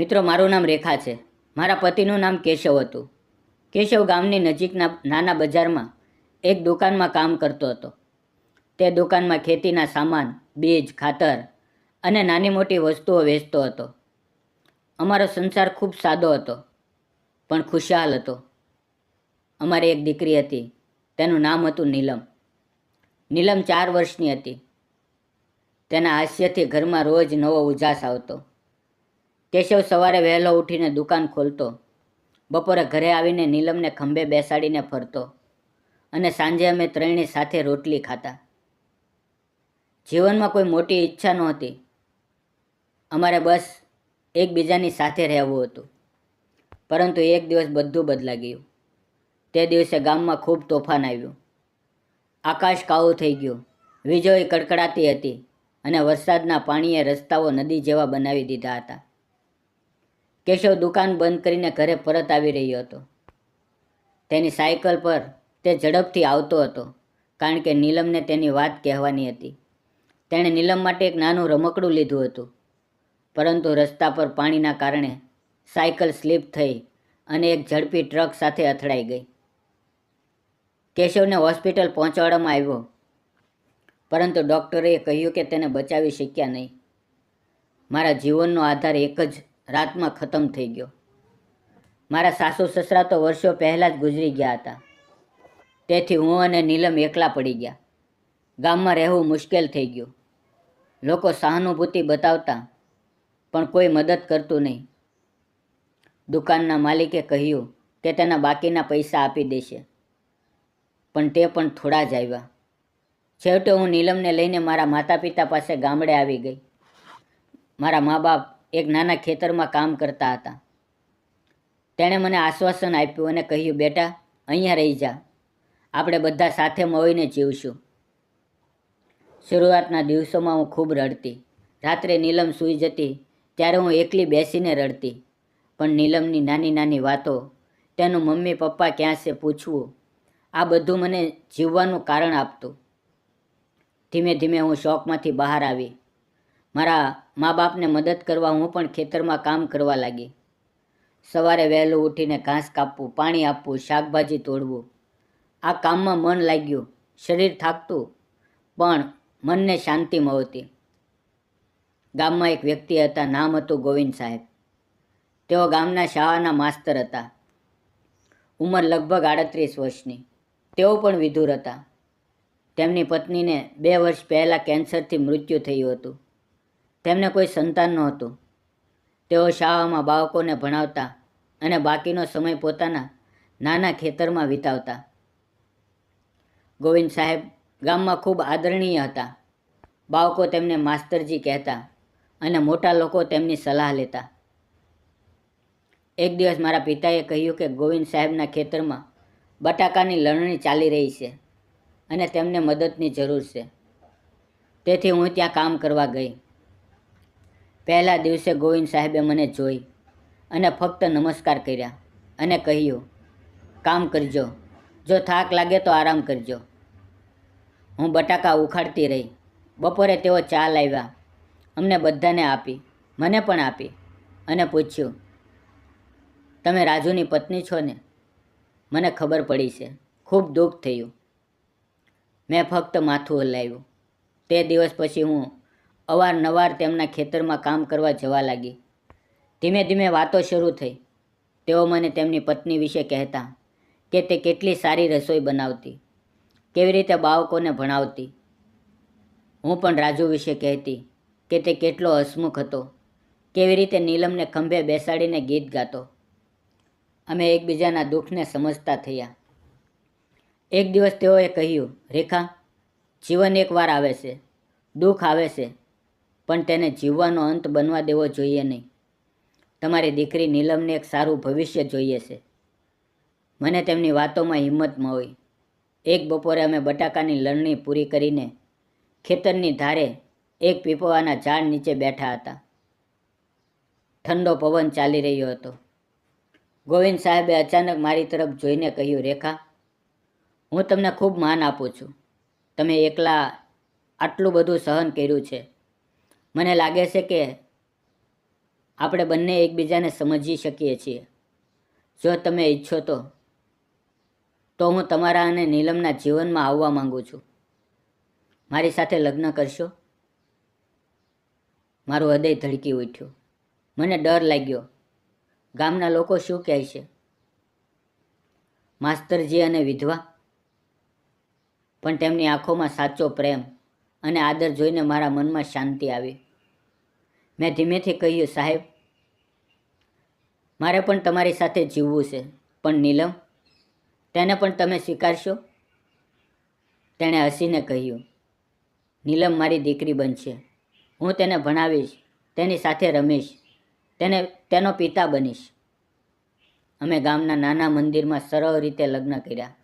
મિત્રો, મારું નામ રેખા છે. મારા પતિનું નામ કેશવ હતું. કેશવ ગામની નજીકના નાના બજારમાં એક દુકાનમાં કામ કરતો હતો. તે દુકાનમાં ખેતીના સામાન, બીજ, ખાતર અને નાની મોટી વસ્તુઓ વેચતો હતો. અમારો સંસાર ખૂબ સાદો હતો, પણ ખુશહાલ હતો. અમારી એક દીકરી હતી. તેનું નામ હતું નીલમ. નીલમ 4 વર્ષની હતી. તેના હાસ્યથી ઘરમાં રોજ નવો ઉજાસ આવતો. કેશવ સવારે વહેલો ઉઠીને દુકાન ખોલતો. બપોરે ઘરે આવીને નીલમને ખંભે બેસાડીને ફરતો અને સાંજે અમે ત્રણેય સાથે રોટલી ખાતા. જીવનમાં કોઈ મોટી ઈચ્છા નહોતી. અમારે બસ એકબીજાની સાથે રહેવું હતું. પરંતુ એક દિવસ બધું બદલાઈ ગયું. તે દિવસે ગામમાં ખૂબ તોફાન આવ્યું. આકાશ કાળું થઈ ગયું. વીજળી કડકડાતી હતી અને વરસાદના પાણીએ રસ્તાઓ નદી જેવા બનાવી દીધા હતા. કેશવ દુકાન બંધ કરીને ઘરે પરત આવી રહ્યો હતો. તેની સાયકલ પર તે ઝડપથી આવતો હતો, કારણ કે નીલમને તેની વાત કહેવાની હતી. તેણે નીલમ માટે એક નાનું રમકડું લીધું હતું, પરંતુ રસ્તા પર પાણીના કારણે સાયકલ સ્લીપ થઈ અને એક ઝડપી ટ્રક સાથે અથડાઈ ગઈ. કેશવને હોસ્પિટલ પહોંચાડવામાં આવ્યો, પરંતુ ડૉક્ટરે કહ્યું કે તેને બચાવી શક્યા નહીં. મારા જીવનનો આધાર એક જ રાતમાં ખતમ થઈ ગયો. મારા સાસુ સસરા તો વર્ષો પહેલાં જ ગુજરી ગયા હતા. તેથી હું અને નીલમ એકલા પડી ગયા. ગામમાં રહેવું મુશ્કેલ થઈ ગયું. લોકો સહાનુભૂતિ બતાવતા, પણ કોઈ મદદ કરતું નહીં. દુકાનના માલિકે કહ્યું કે તેના બાકીના પૈસા આપી દેશે, પણ તે પણ થોડા જ આવ્યા. છેવટે હું નીલમને લઈને મારા માતા પિતા પાસે ગામડે આવી ગઈ. મારા મા બાપ એક નાના ખેતરમાં કામ કરતા હતા. તેણે મને આશ્વાસન આપ્યું અને કહ્યું, બેટા, અહીંયા રહી જા. આપણે બધા સાથે મળીને જીવશું. શરૂઆતના દિવસોમાં હું ખૂબ રડતી. રાત્રે નીલમ સૂઈ જતી ત્યારે હું એકલી બેસીને રડતી. પણ નીલમની નાની નાની વાતો, તેનું મમ્મી પપ્પા ક્યાં છે પૂછવું, આ બધું મને જીવવાનું કારણ આપતું. ધીમે ધીમે હું શોકમાંથી બહાર આવી. મારા મા બાપને મદદ કરવા હું પણ ખેતરમાં કામ કરવા લાગી. સવારે વહેલું ઉઠીને ઘાસ કાપવું, પાણી આપવું, શાકભાજી તોડવું. આ કામમાં મન લાગ્યું. શરીર થાકતું, પણ મનને શાંતિ મળતી. ગામમાં એક વ્યક્તિ હતા. નામ હતું ગોવિંદ સાહેબ. તેઓ ગામના શાળાના માસ્તર હતા. ઉંમર લગભગ 38 વર્ષની. તેઓ પણ વિધુર હતા. તેમની પત્નીને 2 વર્ષ પહેલાં કેન્સરથી મૃત્યુ થયું હતું. તેમને કોઈ સંતાન નહોતું. તેઓ શાળામાં બાળકોને ભણાવતા અને બાકીનો સમય પોતાના નાના ખેતરમાં વિતાવતા. ગોવિંદ સાહેબ ગામમાં ખૂબ આદરણીય હતા. બાળકો તેમને માસ્તરજી કહેતા અને મોટા લોકો તેમની સલાહ લેતા. એક દિવસ મારા પિતાએ કહ્યું કે ગોવિંદ સાહેબના ખેતરમાં બટાકાની લણણી ચાલી રહી છે અને તેમને મદદની જરૂર છે. તેથી હું ત્યાં કામ કરવા ગઈ. પહેલા દિવસે ગોવિંદ સાહેબે મને જોઈ અને ફક્ત નમસ્કાર કર્યા અને કહ્યું, કામ કરજો, જો થાક લાગે તો આરામ કરજો. હું બટાકા ઉખાડતી રહી. બપોરે તેઓ ચા લાવ્યા. અમને બધાને આપી, મને પણ આપી અને પૂછ્યું, તમે રાજુની પત્ની છો ને? મને ખબર પડી છે. ખૂબ દુઃખ થયું. મેં ફક્ત માથું હલાવ્યું. તે દિવસ પછી હું અવારનવાર તેમના ખેતરમાં કામ કરવા જવા લાગી. ધીમે ધીમે વાતો શરૂ થઈ. તેઓ મને તેમની પત્ની વિશે કહેતા કે તે કેટલી સારી રસોઈ બનાવતી, કેવી રીતે બાળકોને ભણાવતી. હું પણ રાજુ વિશે કહેતી કે તે કેટલો હસમુખ હતો, કેવી રીતે નીલમને ખંભે બેસાડીને ગીત ગાતો. અમે એકબીજાના દુઃખને સમજતા થયા. એક દિવસ તેઓએ કહ્યું, રેખા, જીવન એકવાર આવે છે, દુઃખ આવે છે, પણ તેને જીવવાનો અંત બનવા દેવો જોઈએ નહીં. તમારી દીકરી નીલમને એક સારું ભવિષ્ય જોઈએ છે. મને તેમની વાતોમાં હિંમત મળી. એક બપોરે અમે બટાકાની લણણી પૂરી કરીને ખેતરની ધારે એક પીપળાના ઝાડ નીચે બેઠા હતા. ઠંડો પવન ચાલી રહ્યો હતો. ગોવિંદ સાહેબે અચાનક મારી તરફ જોઈને કહ્યું, રેખા, હું તમને ખૂબ માન આપું છું. તમે એકલા આટલું બધું સહન કર્યું છે. મને લાગે છે કે આપણે બંને એકબીજાને સમજી શકીએ છીએ. જો તમે ઈચ્છો તો હું તમારા અને નીલમના જીવનમાં આવવા માંગુ છું. મારી સાથે લગ્ન કરશો? મારું હૃદય ધડકી ઉઠ્યું. મને ડર લાગ્યો. ગામના લોકો શું કહેશે? માસ્તરજી અને વિધવા? પણ તેમની આંખોમાં સાચો પ્રેમ અને આદર જોઈને મારા મનમાં શાંતિ આવી. મેં ધીમેથી કહ્યું, સાહેબ, મારે પણ તમારી સાથે જીવવું છે. પણ નીલમ, તેને પણ તમે સ્વીકારશો? તેણે હસીને કહ્યું, નીલમ મારી દીકરી બનશે. હું તેને ભણાવીશ, તેની સાથે રમીશ, તેનો પિતા બનીશ. અમે ગામના નાના મંદિરમાં સરળ રીતે લગ્ન કર્યા.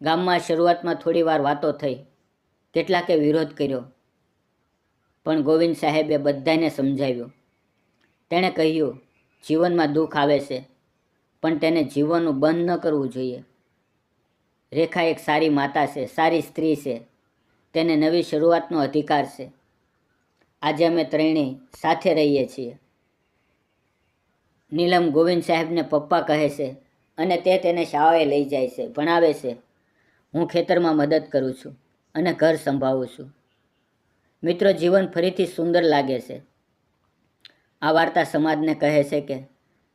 ગામમાં શરૂઆતમાં થોડી વાર વાતો થઈ. કેટલાકે વિરોધ કર્યો, પણ ગોવિંદ સાહેબે બધાને સમજાવ્યું. તેણે કહ્યું, જીવનમાં દુઃખ આવે છે, પણ તેને જીવવાનું બંધ ન કરવું જોઈએ. રેખા એક સારી માતા છે, સારી સ્ત્રી છે. તેને નવી શરૂઆતનો અધિકાર છે. આજે અમે ત્રણેય સાથે રહીએ છીએ. નીલમ ગોવિંદ સાહેબને પપ્પા કહે છે અને તે તેને શાળાએ લઈ જાય છે, ભણાવે છે. હું ખેતરમાં મદદ કરું છું અને ઘર સંભાળું છું. મિત્રો, જીવન ફરીથી સુંદર લાગે છે. આ વાર્તા સમાજને કહે છે કે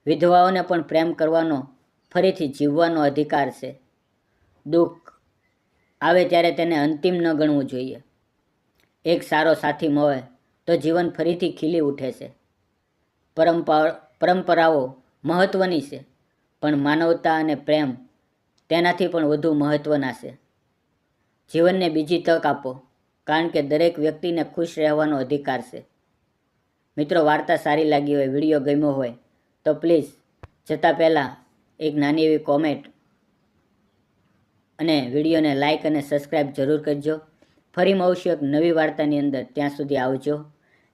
વિધવાઓને પણ પ્રેમ કરવાનો, ફરીથી જીવવાનો અધિકાર છે. દુઃખ આવે ત્યારે તેને અંતિમ ન ગણવું જોઈએ. એક સારો સાથી મળે તો જીવન ફરીથી ખીલી ઉઠે છે. પરંપરાઓ મહત્ત્વની છે, પણ માનવતા અને પ્રેમ તેનાથી પણ વધુ મહત્ત્વના છે. જીવનને બીજી તક આપો, કારણ કે દરેક વ્યક્તિને ખુશ રહેવાનો અધિકાર છે. મિત્રો, વાર્તા સારી લાગી હોય, વિડીયો ગમ્યો હોય તો પ્લીઝ જતાં પહેલાં એક નાની એવી કોમેન્ટ અને વિડીયોને લાઇક અને સબસ્ક્રાઈબ જરૂર કરજો. ફરી મળશું એક નવી વાર્તાની અંદર. ત્યાં સુધી આવજો.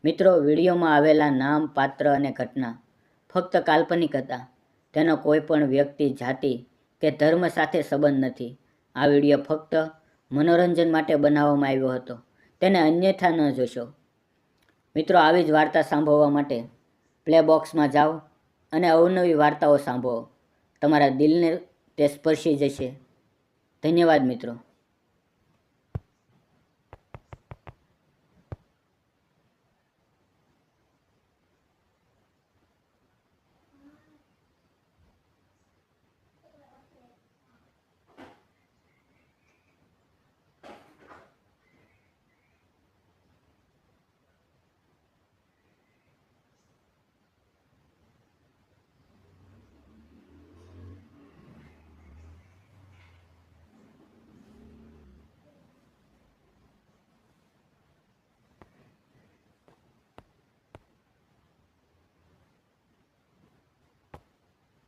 મિત્રો, વિડીયોમાં આવેલા નામ, પાત્ર અને ઘટના ફક્ત કાલ્પનિક હતા. તેનો કોઈ પણ વ્યક્તિ, જાતિ કે ધર્મ સાથે સંબંધ નથી. આ વિડીયો ફક્ત મનોરંજન માટે બનાવવામાં આવ્યો હતો. તેને અન્યથા ન જોશો. મિત્રો, આવી જ વાર્તા સાંભળવા માટે પ્લે બોક્સમાં જાઓ અને અવનવી વાર્તાઓ સાંભળો. તમારા દિલને તે સ્પર્શી જશે. ધન્યવાદ મિત્રો.